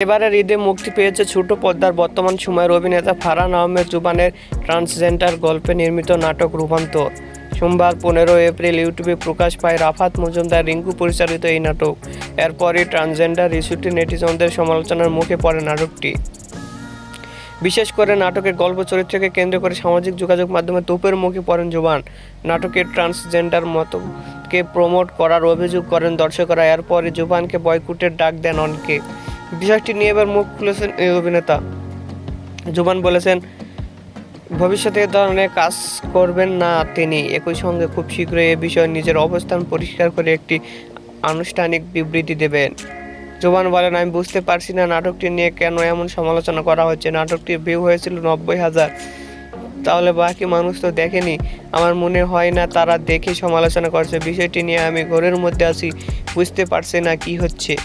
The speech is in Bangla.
এবারের ঈদে মুক্তি পেয়েছে ছোট পর্দার বর্তমান সময়ের অভিনেতা ফারহান আহমেদ জুবানের ট্রান্সজেন্ডার গল্পে নির্মিত নাটক রূপান্তর। সোমবার 15 এপ্রিল ইউটিউবে প্রকাশ পায় রাফাত মজুমদার রিঙ্কু পরিচালিত এই নাটক। এরপরই ট্রান্সজেন্ডার ইস্যুটি নেটিজনদের সমালোচনার মুখে পড়ে নাটকটি। বিশেষ করে নাটকের গল্প চরিত্রকে কেন্দ্র করে সামাজিক যোগাযোগ মাধ্যমে তোপের মুখে পড়েন জুবান। নাটকের ট্রান্সজেন্ডার মতকে প্রমোট করার অভিযোগ করেন দর্শকরা। এরপরই জুবানকে বয়কটের ডাক দেন অনেকে। বিষয়টি নিয়ে এবার মুখ খুলেছেন এই অভিনেতা। জুবান বলেছেন, ভবিষ্যতে এ ধরনের কাজ করবেন না তিনি। একই সঙ্গে খুব শীঘ্রই এ বিষয়ে নিজের অবস্থান পরিষ্কার করে একটি আনুষ্ঠানিক বিবৃতি দেবেন। জুবান বলেন, আমি বুঝতে পারছি না নাটকটি নিয়ে কেন এমন সমালোচনা করা হচ্ছে। নাটকটির ভিউ হয়েছিল 90,000, তাহলে বাকি মানুষ তো দেখেনি। আমার মনে হয় না তারা দেখে সমালোচনা করছে। বিষয়টি নিয়ে আমি ঘোরের মধ্যে আছি, বুঝতে পারছি না কি হচ্ছে।